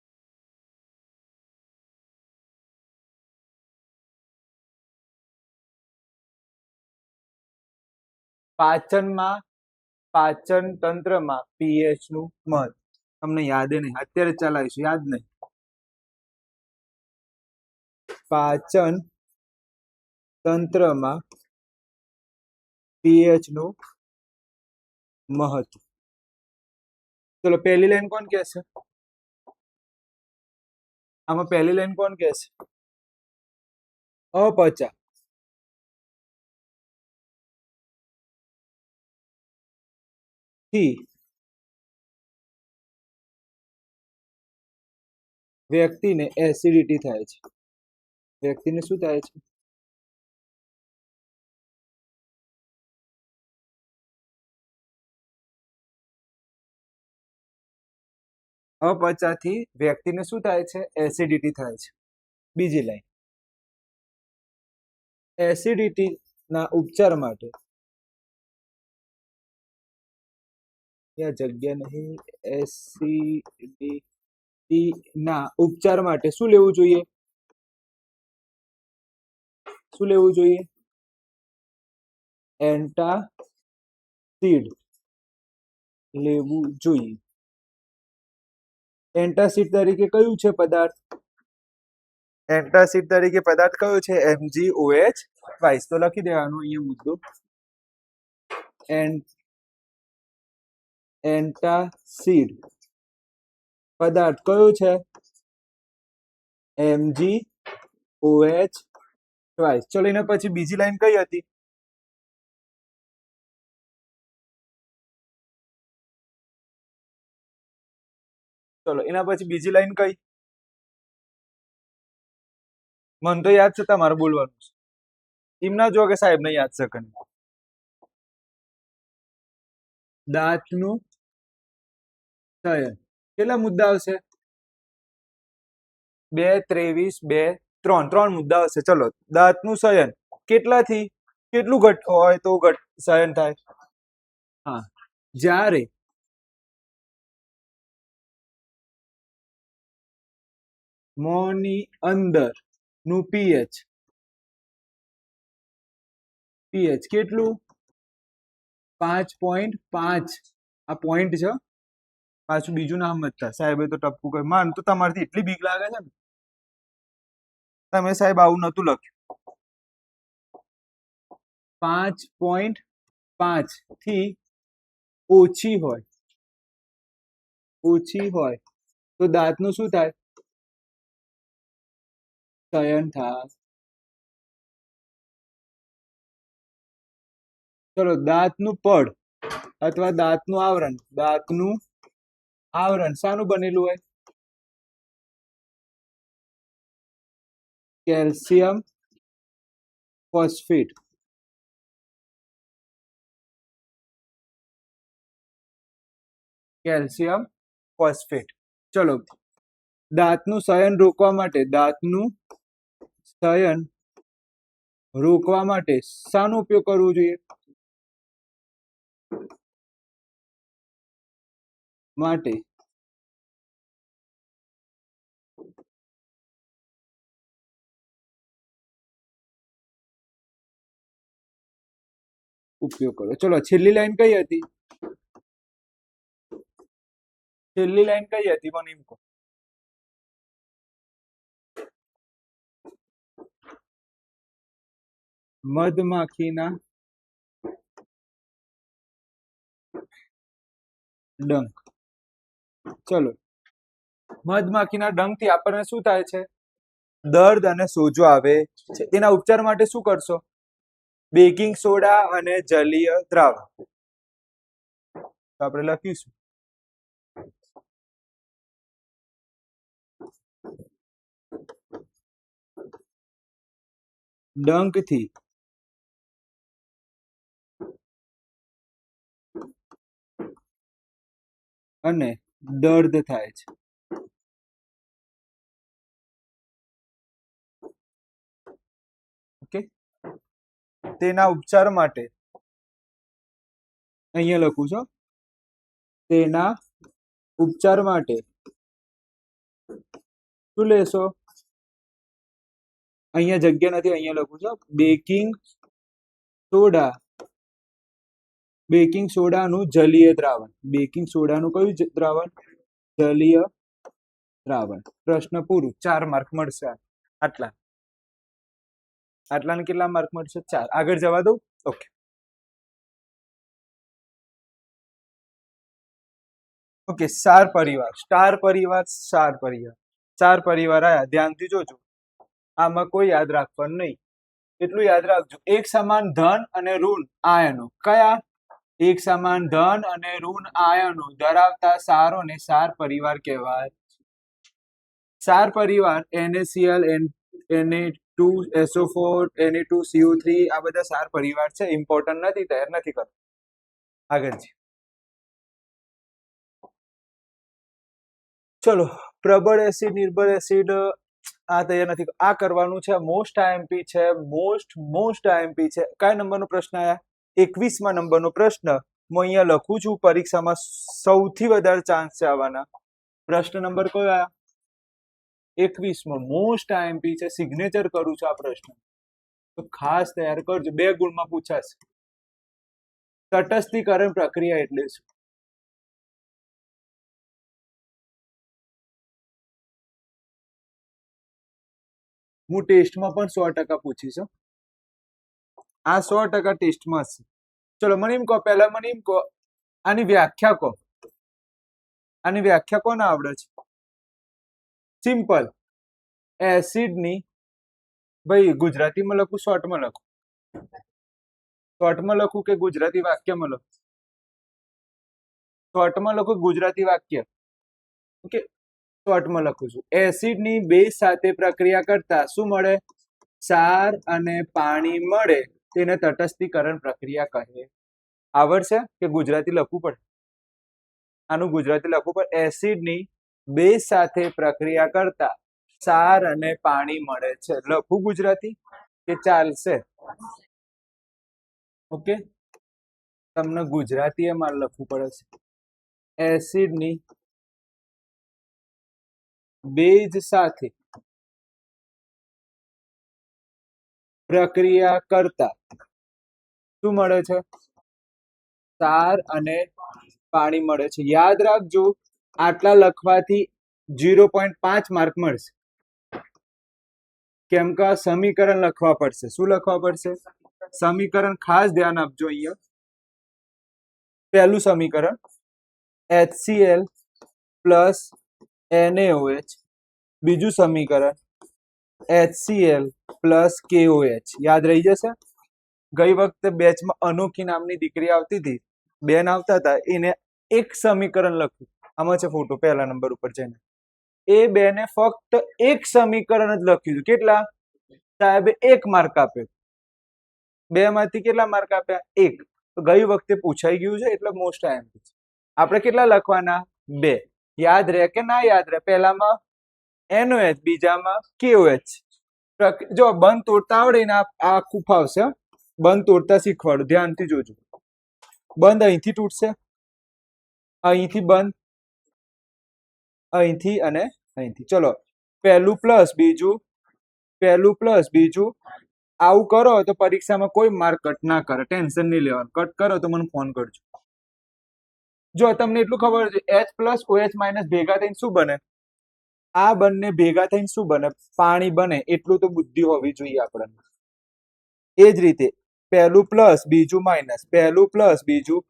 Speaker 1: પાચન તંત્રમાં પીએચ નું મહત્વ તમને યાદ નહીં, અત્યારે ચલાવીશું, યાદ નહીં. પાચન તંત્રમાં પીએચ નું મહત્વ. ચલો પહેલી લાઈન કોણ કહેશે? આમાં પહેલી લાઈન કોણ કહેશે? અપચા. થી વ્યક્તિને એસિડિટી થાય છે. વ્યક્તિને શું થાય છે? અપચાથી વ્યક્તિને શું થાય છે? એસિડિટી થાય છે. બીજી લાઈન, એસિડિટી ના ઉપચાર માટે, જગ્યા નહીં, એસિડિટી ના ઉપચાર માટે શું લેવું જોઈએ? શું લેવું જોઈએ? એન્ટાસિડ લેવું જોઈએ. એન્ટાસિડ તરીકે કયું છે પદાર્થ? એન્ટાસિડ તરીકે પદાર્થ કયો છે? MgOH. તો લખી દેવાનું અહીંયા મુદ્દો, એન્ટાસિડ પદાર્થ કયો છે? MgOH. ચલો એના પછી બીજી લાઈન કઈ હતી? ચલો એના પછી બીજી લાઈન કઈ? મને તો યાદ છે, તમારે બોલવાનું છે. એમ ના જો કે સાહેબ ને યાદ છે કે નહીં. દાંતનું શયન. કેટલા મુદ્દા આવશે? 2, 23, 2, 3. 3 મુદ્દા આવશે. ચલો, દાંતનું શયન કેટલાથી કેટલું ઘટ હોય તો શયન થાય? હા, જ્યારે મોંની અંદર નું પીએચ કેટલું? 5.5. આ પોઈન્ટ છે. પાછું બીજું નામ હતા સાહેબ, તો ટપકું કઈ માન તો તમારથી એટલી બીક લાગે છે ને, તમે સાહેબ આવું નતું લખ્યું. 5.5 થી ઓછી હોય તો દાંતનું શું થાય? શયન થાય. ચલો, દાંતનું પડ અથવા દાંતનું આવરણ શાનું બનેલું હોય? Calcium phosphate. ચલો દાંતનું શયન રોકવા માટે, દાંતનું શયન રોકવા માટે શાનો ઉપયોગ કરવો જોઈએ? માટે ઉપયોગ કરો. ચલો છેલ્લી લાઈન કઈ હતી? છેલ્લી લાઈન કઈ હતી મને એમ કહો. મધમાખીના ડંખ. ચલો મધમાખીના ડંખથી આપણને શું થાય છે? દર્દ અને સોજો આવે છે. તેના ઉપચાર માટે શું કરશો? બેકિંગ સોડા અને જલીય દ્રાવણ. તો આપણે લખીશું ડંખથી અને દર્દ થાય છે. ઓકે, તેના ઉપચાર માટે અહીંયા લખું છું, તેના ઉપચાર માટે શું લેશો? અહીંયા જગ્યા નથી, અહીંયા લખું છું બેકિંગ સોડા, બેકિંગ સોડાનું જલીય દ્રાવણ. બેકિંગ સોડાનું કયું દ્રાવણ? જલીય દ્રાવણ. પ્રશ્ન પૂરું. 4 માર્ક મળશે. આટલા આટલાને કેટલા માર્ક મળશે? 4. આગળ જવા દઉં? ઓકે. ઓકે, સાર પરિવાર, સ્ટાર પરિવાર, સાર પરિવાર, 4 પરિવાર આયા. ધ્યાનથી જોજો, આમાં કોઈ યાદ રાખવાનું નહીં. એટલું યાદ રાખજો, એક સમાન ધન અને ઋણ આયનો. કયા? એક સમાન ધન અને ઋણ આયનો ધરાવતા સારોને સાર પરિવાર કહેવાય. સાર પરિવાર NaCl, Na2SO4, Na2CO3 આ બધા સાર પરિવાર છે. ઇમ્પોર્ટન્ટ નથી, તૈયાર નથી કરતો. આગળ છે. ચલો, પ્રબળ એસિડ, નિર્બળ એસિડ આ તૈયાર નથી. આ કરવાનું છે. મોસ્ટ આઈએમપી છે, મોસ્ટ આઈએમપી છે. કયા નંબરનો પ્રશ્ન આયા? 21મા નંબરનો પ્રશ્ન હું અહીંયા લખું છું. પરીક્ષામાં સૌથી વધારે ચાન્સ છે આવવાના. પ્રશ્ન નંબર કયો આયા? 21મો. મોસ્ટ આઈએમપી છે. સિગ્નેચર કરું છું આ પ્રશ્ન, તો ખાસ તૈયાર કરજો. 2 ગુણમાં પૂછાશે. તટસ્થીકરણ પ્રક્રિયા એટલે શું? હું ટેસ્ટમાં પણ 100% પૂછીશ. આ 100% ટેસ્ટમાં છે. ચલો મને એમ કહો, પહેલા મને એમ કહો, આની વ્યાખ્યા કહો. આની વ્યાખ્યા કોને આવડે છે? સિમ્પલ. એસિડની, ભાઈ ગુજરાતીમાં લખું, શોર્ટમાં લખું? શોર્ટમાં લખું કે ગુજરાતી વાક્યમાં લખું? શોર્ટમાં લખું ગુજરાતી વાક્ય? ઓકે, શોર્ટમાં લખું છું. એસિડની બેઝ સાથે પ્રક્રિયા કરતા શું મળે? સાર અને પાણી મળે. તેને તટસ્થીકરણ પ્રક્રિયા કહે. આવડશે કે ગુજરાતી લખવું પડે? આનું ગુજરાતી લખવું પડે. એસિડની બેઝ સાથે પ્રક્રિયા કરતા સાર અને પાણી મળે છે. લખવું ગુજરાતી કે ચાલશે? ઓકે, તમને ગુજરાતી મારે લખવું પડે છે. એસિડની બેઝ સાથે પ્રક્રિયા કરતા શું મળે છે? સાર અને પાણી મળે છે. યાદ રાખજો, આટલા લખવાથી 0.5 માર્ક મળશે. કેમ કે સમીકરણ લખવા પડશે. શું લખવા પડશે? સમીકરણ. ખાસ ધ્યાન આપજો. અહીંયા પહેલું સમીકરણ HCl પ્લસ NaOH. બીજું સમીકરણ HCl પ્લસ KOH. યાદ રહી જશે. ગઈ વખતે બેચમાં અનોખી નામની દીકરી આવતી હતી, બેન આવતા હતા, એને એક સમીકરણ લખ્યું. આમાં છે ફોટો પહેલા નંબર ઉપર જઈને. એ બેને ફક્ત એક સમીકરણ જ લખ્યું. કેટલા? સાહેબે 1 માર્ક આપ્યો. 2 માંથી કેટલા માર્ક આપ્યા? 1. તો ગઈ વખતે પૂછાઈ ગયું છે, એટલે મોસ્ટ આઈએમપી છે. આપણે કેટલા લખવાના? 2. યાદ રહે કે ના યાદ રહે? પહેલામાં NOH, બીજામાં KOH. જો બંધ તોડતા આવડે ને આ આખું ફાવશે. બંધ તોડતા શીખવાડું, ધ્યાનથી જોજો. બંધ અહીંથી તૂટશે, અહીંથી બંધ, અહીંથી અને અહીંથી. ચલો, પહેલું પ્લસ બીજું, પહેલું પ્લસ બીજું. આવું કરો તો પરીક્ષામાં કોઈ માર્ક કટ ના કરે, ટેન્શન નહીં લેવાનું. કટ કરો તો મને ફોન કરજો. જો તમને એટલું ખબર છે H પ્લસ OH માઇનસ ભેગા થઈને શું બને? આ બંને ભેગા થઈને શું બને? પાણી બને. એટલું તો બુદ્ધિ હોવી જોઈએ આપણને. એ જ રીતે પહેલું પ્લસ બીજું માઇનસ, પહેલું પ્લસ બીજું,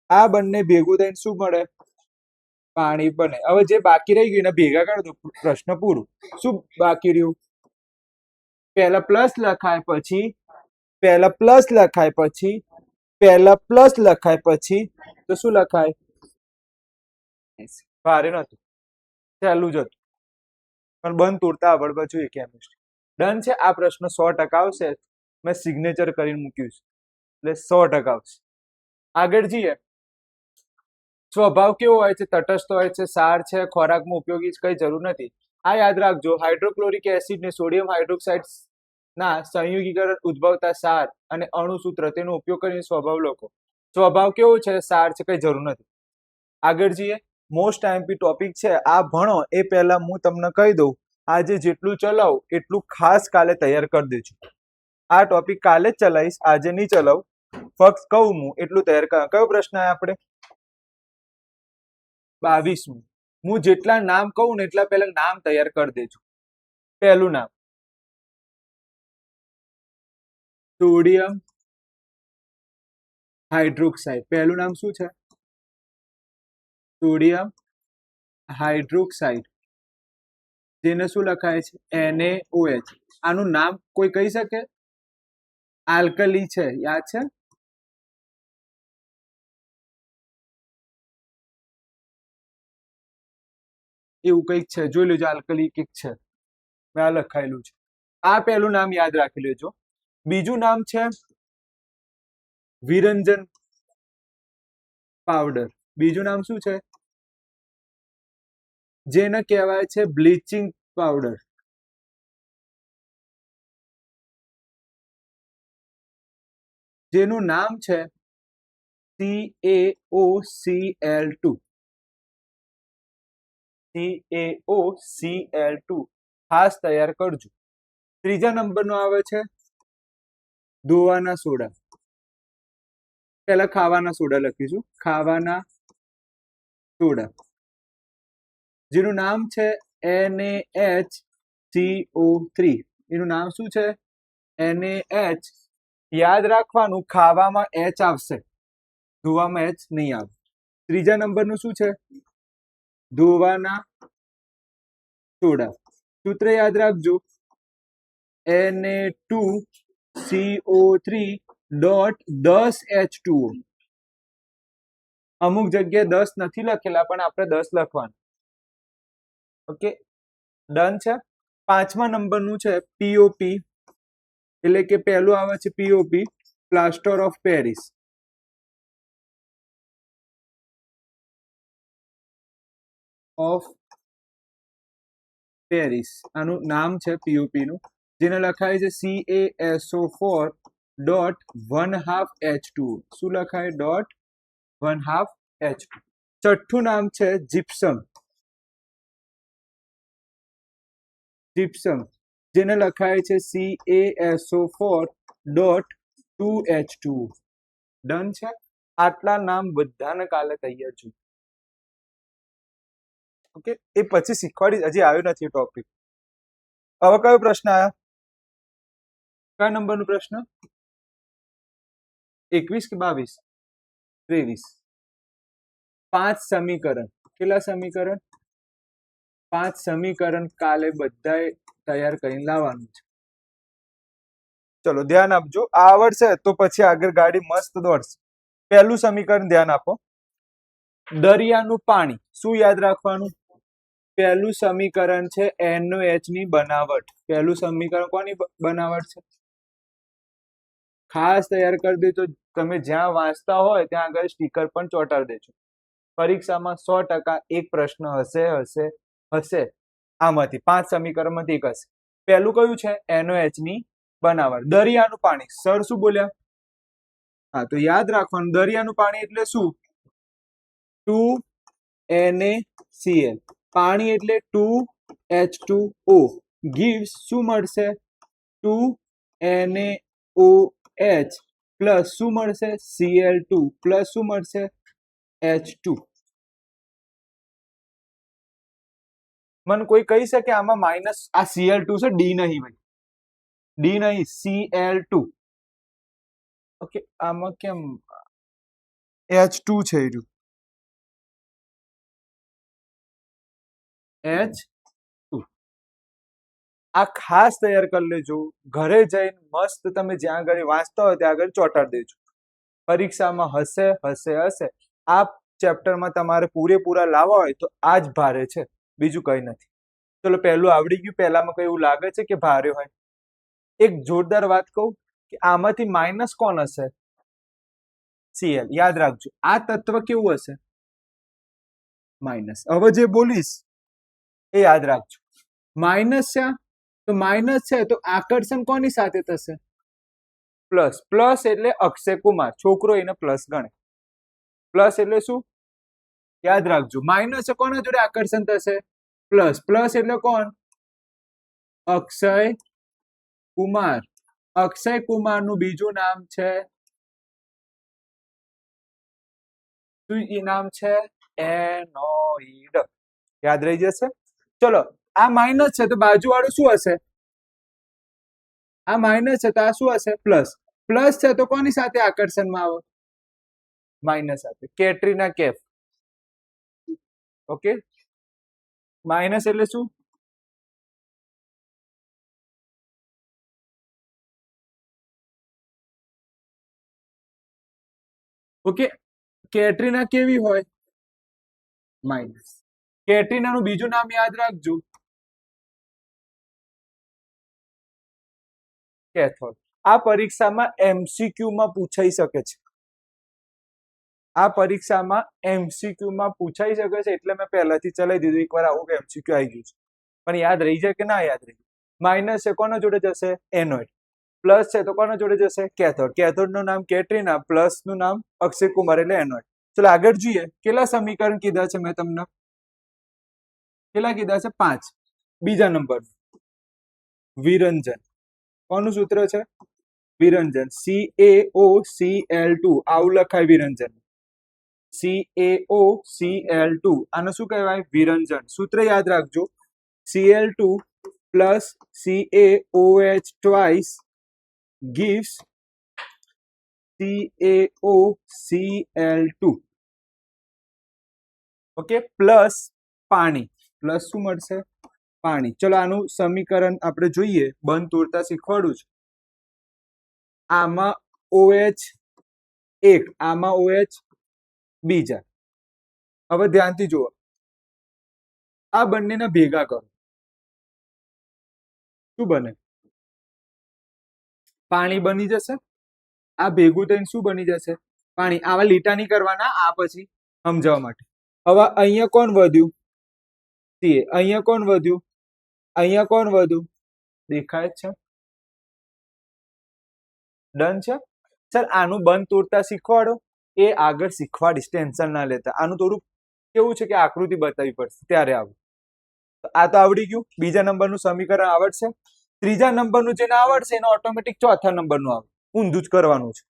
Speaker 1: આ બંને ભેગું થઈને શું મળે? પાણી બને. હવે જે બાકી રહી ગયું એને ભેગા કરી દો, પ્રશ્ન પૂરું. શું બાકી રહ્યું? પહેલા પ્લસ લખાય પછી, પહેલા પ્લસ લખાય પછી, પહેલા પ્લસ લખાય પછી તો શું લખાય? ભારે નતું, સહેલું જ હતું, પણ બંધ તોડતા આવડવા જોઈએ કેમિસ્ટ્રી. ડન છે. આ પ્રશ્ન 100% આવશે. મેં સિગ્નેચર કરીને મૂક્યું છે એટલે 100% આવશે. આગળ જઈએ. સ્વભાવ કેવો હોય છે? તટસ્થ હોય છે, સાર છે, ખોરાકમાં ઉપયોગી છે, કઈ જરૂર નથી. આ યાદ રાખજો. હાઇડ્રોક્લોરિક એસિડ ને સોડિયમ હાઇડ્રોક્સાઇડ ના સંયોગીકરણ ઉદ્ભવતા સાર અને અણુસૂત્ર તેનો ઉપયોગ કરીને સ્વભાવ લખો. સ્વભાવ કેવો છે? સાર છે, કઈ જરૂર નથી. આગળ જઈએ. મોસ્ટ આઈએમપી ટોપિક છે. આ ભણો એ પહેલા હું તમને કહી દઉં, આજે જેટલું ચલાવું એટલું ખાસ કાલે તૈયાર કરી દેજો. આ ટોપિક કાલે જ ચલાવીશ, આજે નહીં ચલાવું. ફક્ત કહું હું એટલું તૈયાર કર. કયો પ્રશ્ન આવે આપણે? 22મું. હું જેટલા નામ કહું ને એટલા પહેલા નામ તૈયાર કરી દેજો. પહેલું નામ સોડિયમ હાઇડ્રોક્સાઇડ. પહેલું નામ શું છે? Sodium hydroxide. જેને શું લખાય છે? NaOH. આનું નામ કોઈ કહી શકે? આલ્કલી છે, યાદ છે? એવું કંઈક છે, જોઈ લેજો. આલ્કલી કંઈક છે, મેં આ લખાયેલું છે. આ પહેલું નામ યાદ રાખી લેજો. બીજું નામ છે વિરંજન પાવડર. બીજું નામ શું છે? જેને કહેવાય છે બ્લીચિંગ પાવડર. જેનું નામ છે CaOCl2. CaOCl2 ખાસ તૈયાર કરજો. ત્રીજા નંબરનો આવે છે ધોવાના સોડા. પહેલા ખાવાના સોડા લખીશું. ખાવાના સોડા, જેનું નામ છે NaHCO3. એનું નામ શું છે? NaH. યાદ રાખવાનું, ખાવામાં H આવશે, ધોવામાં H નહીં આવે. ત્રીજા નંબરનું શું છે? ધોવાના સોડા. સૂત્ર યાદ રાખજો, Na2CO3.10H2O. અમુક જગ્યાએ 10 નથી લખેલા, પણ આપણે 10 લખવાનું. ઓકે, ડન છે. પાંચમા નંબરનું છે POP, એટલે કે પહેલું આવે છે POP, plaster of Paris. Of Paris આનું નામ છે POP નું, જેને લખાય છે CaSO4.12H2O. શું લખાય? .12H2O. છઠ્ઠું નામ છે જીપ્સમ. જીપ્સમ, જેને લખાય છે CaSO4.2H2O. ડન છે. આટલા નામ બધાને કાલે તૈયાર છે. ઓકે, એ પછી શીખવાડી. હજી આવ્યો નથી ટોપિક. હવે કયો પ્રશ્ન આવ્યો? કયા નંબરનો પ્રશ્ન? 21 કે 22? 23. 5 સમીકરણ. કેટલા સમીકરણ? 5 સમીકરણ કાલે બધાએ તૈયાર કરીને લાવવાનું છે. ચલો ધ્યાન આપજો. આ આવડશે તો પછી આગળ ગાડી મસ્ત દોડશે. પહેલું સમીકરણ ધ્યાન આપો. દરિયાનું પાણી. શું યાદ રાખવાનું? પહેલું સમીકરણ છે NOH ની બનાવટ. પહેલું સમીકરણ કોની બનાવટ છે? ખાસ તૈયાર કરી દેજો. તમે જ્યાં વાંચતા હોય ત્યાં આગળ સ્ટીકર પણ ચોંટાડી દેજો. પરીક્ષામાં 100% એક પ્રશ્ન હશે. આમાંથી 5 સમીકરણમાંથી એક હશે. પહેલું કયું છે? NaOH ની બનાવટ. દરિયાનું પાણી. સર શું બોલ્યા? હા, તો યાદ રાખવાનું, દરિયાનું પાણી એટલે શું? 2NaCl. પાણી એટલે 2H2O. gives શું મળશે? 2NaOH પ્લસ શું મળશે? Cl2 પ્લસ શું મળશે? H2. મને કોઈ કહી શકે આમાં માઇનસ? આ Cl2 છે, ડી નહીં ભાઈ, ડી નહીં, Cl2. ઓકે, આમાં કેમ H2 છે? H2. આ ખાસ તૈયાર કરી લેજો. ઘરે જઈને મસ્ત તમે જ્યાં આગળ વાંચતા હોય ત્યાં આગળ ચોંટાડી દેજો. પરીક્ષામાં હશે હશે હશે. આ ચેપ્ટરમાં તમારે પૂરેપૂરા લાવવા હોય તો આ જ ભારે છે, બીજું કઈ નથી. ચલો, પહેલું આવડી ગયું. પહેલામાં કઈ એવું લાગે છે કે ભારે હોય? એક જોરદાર વાત કહું કે આમાંથી માઇનસ કોણ હશે? Cl. યાદ રાખજો, આ તત્વ કેવું હશે? માઇનસ. હવે જે બોલીશ એ યાદ રાખજો. માઇનસ છે તો માઇનસ છે તો આકર્ષણ કોની સાથે થશે? પ્લસ. પ્લસ એટલે અક્ષય કુમાર, છોકરો એને પ્લસ ગણે. પ્લસ એટલે શું? યાદ રાખજો, માઇનસ છે કોના જોડે આકર્ષણ થશે? પ્લસ. પ્લસ એટલે કોણ? અક્ષય કુમાર. અક્ષય કુમાર નું બીજું નામ છે શું? એ નામ છે એનોઇડ. યાદ રહી જશે. ચલો, આ માઇનસ છે તો બાજુ વાળું શું હશે? આ માઇનસ છે તો આ શું હશે? પ્લસ. પ્લસ છે તો કોની સાથે આકર્ષણમાં આવો? માઇનસ સાથે. કેટરીના કેફ. ઓકે, માઇનસ એટલે શું? ઓકે, કેટરીના કેવી હોય? માઇનસ. કેટરીનાનું બીજું નામ યાદ રાખજો, કેથોડ. આ પરીક્ષામાં MCQ માં પૂછાઈ શકે છે. આ પરીક્ષામાં MCQ માં પૂછાઈ શકે છે, એટલે મેં પહેલાથી ચલાવી દીધું. એકવાર આવું કે MCQ આવી ગયું છે, પણ યાદ રહી જાય કે ના યાદ રહી? માઇનસ છે કોના જોડે જશે? એનોઇડ. પ્લસ છે તો કોના જોડે જશે? કેથોડ. કેથોડ નું નામ કેટરીના, પ્લસ નું નામ અક્ષય કુમાર એટલે એનોઇડ. ચલો આગળ જોઈએ. કેટલા સમીકરણ કીધા છે મેં તમને? કેટલા કીધા છે? 5. બીજા નંબર વિરંજન. કોનું સૂત્ર છે? વિરંજન. CaOCl2. આવું લખાય વિરંજન. CaOCl2. આને શું કહેવાય? વિરંજન. સૂત્ર યાદ રાખજો, Cl2 plus CaOH twice gives CaOCl2. Okay, plus પાણી. પ્લસ શું મળશે? પાણી. ચલો, આનું સમીકરણ આપણે જોઈએ. બંધ તોડતા શીખવાડું છું. આમાં OH એક, આમાં OH બીજા. હવે ધ્યાનથી જુઓ, આ બંનેને ભેગા કરો, શું બને? પાણી બની જશે. આ ભેગું થઈને શું બની જશે? પાણી. આવા લીટા નહીં કરવાના, આ પછી સમજાવવા માટે. હવે અહીંયા કોણ વધ્યું? Ca. અહીંયા કોણ વધ્યું? અહીંયા કોણ વધ્યું? દેખાય છે? ડન છે સર. આનું બંધ તોડતા શીખવાડો, એ આગળ શીખવાડીશ, ટેન્શન ના લેતા. આનું થોડું કેવું છે કે આકૃતિ બતાવવી પડશે ત્યારે આવું. આ તો આવડી ગયું. બીજા નંબરનું સમીકરણ આવડશે. ત્રીજા નંબરનું જેને આવડશે એને ઓટોમેટિક ચોથા નંબરનું આવે. ઊંધું જ કરવાનું છે.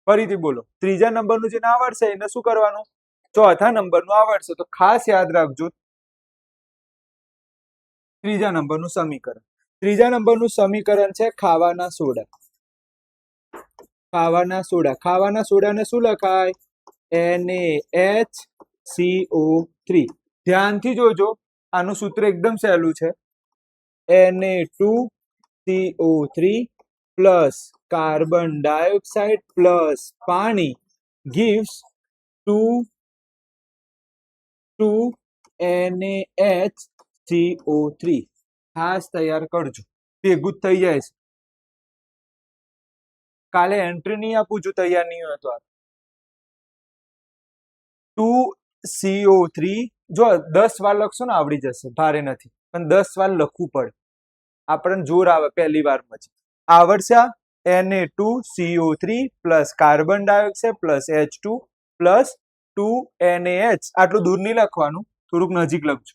Speaker 1: ફરીથી બોલો, ત્રીજા નંબરનું જેને આવડશે એને શું કરવાનું? ચોથા નંબરનું આવડશે. તો ખાસ યાદ રાખજો, ત્રીજા નંબરનું સમીકરણ. ત્રીજા નંબરનું સમીકરણ છે ખાવાના સોડા. ખાવાના સોડા. ખાવાના સોડાને શું લખાય? NaHCO3. ધ્યાનથી જોજો, આનું સૂત્ર એકદમ સહેલું છે. Na2CO3 plus carbon dioxide plus પાણી gives 2NaHCO3. ખાસ તૈયાર કરજો, ભેગું જ થઈ જાય છે. કાલે એન્ટ્રી નહીં આપું, જો તૈયાર નહીં હોય તો. 2CO3 જો 10 વાર લખશો ને આવડી જશે, ભારે નથી, પણ 10 વાર લખવું પડે, આપણને જોર આવે પહેલી વારમાં જ. આવડશે Na2CO3 plus carbon dioxide plus H2 plus 2NaH. આટલું દૂર નહીં લખવાનું, થોડુંક નજીક લખજો.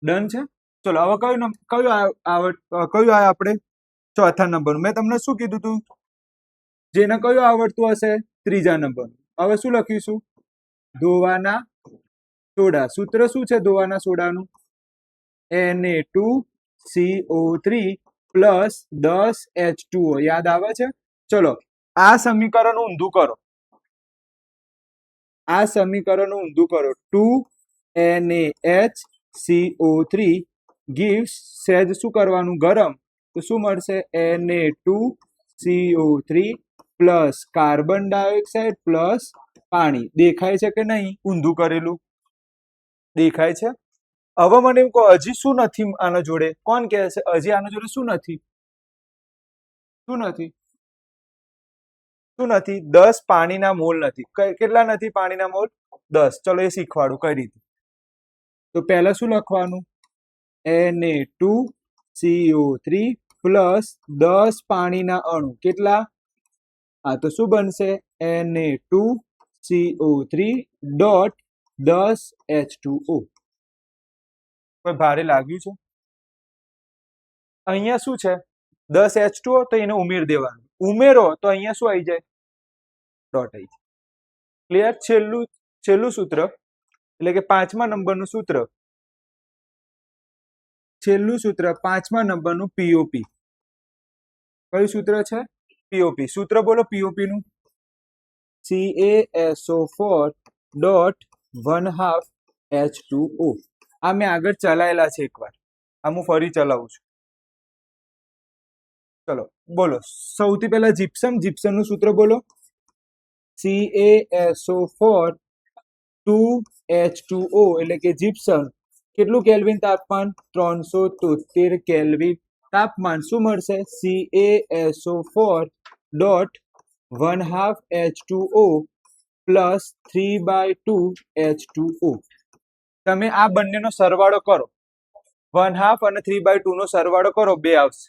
Speaker 1: ડન છે. ચલો હવે કયું આવ્યા આપણે ચોથા નંબરનું. મેં તમને શું કીધું તું, જેને કયું આવડતું હશે ત્રીજા નંબરનું. હવે શું લખીશું, ધોવાના સોડા. સૂત્ર શું છે ધોવાના સોડાનું, Na2CO3 પ્લસ 10H2O. યાદ આવે છે. ચલો આ સમીકરણ ઊંધું કરો, આ સમીકરણ ઊંધું કરો. 2NaHCO3 gives સહેજ શું કરવાનું, ગરમ, તો શું મળશે, Na2CO3 plus carbon dioxide plus પાણી. દેખાય છે કે નહીં ઊંધું કરેલું, દેખાય છે. હવે મને એમ કહો હજી શું નથી આના જોડે, કોણ કહે છે હજી આના જોડે શું નથી, શું નથી, શું નથી, 10 પાણીના મોલ નથી. કેટલા નથી પાણીના મોલ, 10. ચલો એ શીખવાડું કઈ રીતે. તો પહેલા શું લખવાનું, Na2CO3 પ્લસ 10 પાણીના અણુ. કેટલા, આ તો શું બનશે, Na2CO3 ડોટ 10H2O. કોઈ ભારે લાગ્યું છે, અહીંયા શું છે 10H2O, તો એને ઉમેર દેવાનું, ઉમેરો તો અહીંયા શું આવી જાય, ડોટ આવી જાય. ક્લિયર. છેલ્લું સૂત્ર એટલે કે 5મા નંબરનું સૂત્ર, છેલ્લું સૂત્ર 5મા નંબરનું POP. કયું સૂત્ર છે, POP. સૂત્ર બોલો POP નું, CaSO4 ડોટ 1/2 H2O. આ મેં આગળ ચલાયેલા છે એકવાર, આ હું ફરી ચલાવું છું. ચલો બોલો, સૌથી પહેલા જીપ્સમ નું સૂત્ર બોલો, CaSO4 2H2O એટલે કે જીપ્સમ. કેટલું કેલ્વિન તાપમાન, 373 કેલ્વિન તાપમાન. શું મળશે, CaSO4 dot 1/2 H2O plus 3/2 H2O. તમે આ બંનેનો સરવાળો કરો, 1/2 અને 3/2 નો સરવાળો કરો, 2 આવશે.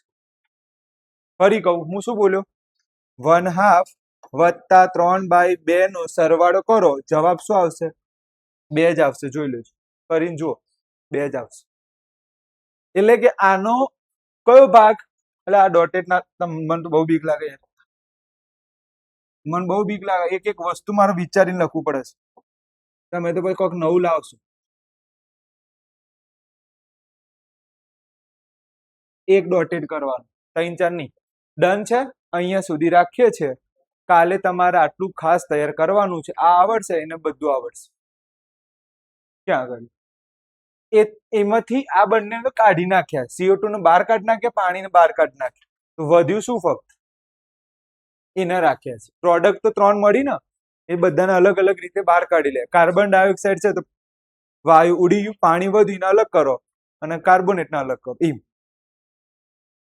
Speaker 1: ફરી કહું, હું શું બોલ્યો, 1/2 વત્તા 3/2 નો સરવાળો કરો, જવાબ શું આવશે, 2 જ આવશે. જોઈ લેજો, કરીને જુઓ, 2 જ આવશે. એટલે કે આનો કયો ભાગ, એટલે આ ડોટેડ ના, મને તો બહુ બીક લાગે યાર, મને બહુ બીક લાગે. એક એક વસ્તુ મારે વિચારીને લખવું પડે છે, તમે તો પછી કોઈક નવું લાવશો. એક ડોટેડ કરવાનું, 3-4 નહીં. ડન છે. અહીંયા સુધી રાખીએ છીએ. કાલે તમારે આટલું ખાસ તૈયાર કરવાનું છે. આ આવડશે એને બધું આવડશે. ક્યાં આગળ એમાંથી આ બંને કાઢી નાખ્યા, CO2 ને બહાર કાઢી નાખ્યા, પાણીને બહાર કાઢી નાખ્યા, તો વધ્યું શું, ફક્ત એને રાખ્યા છે. પ્રોડક્ટ તો 3 મળી ને, એ બધાને અલગ અલગ રીતે બહાર કાઢી લે. કાર્બન ડાયોક્સાઇડ છે તો વાયુ ઉડી ગયું, પાણી વધ્યું એને અલગ કરો, અને કાર્બોનેટને અલગ કરો. એમ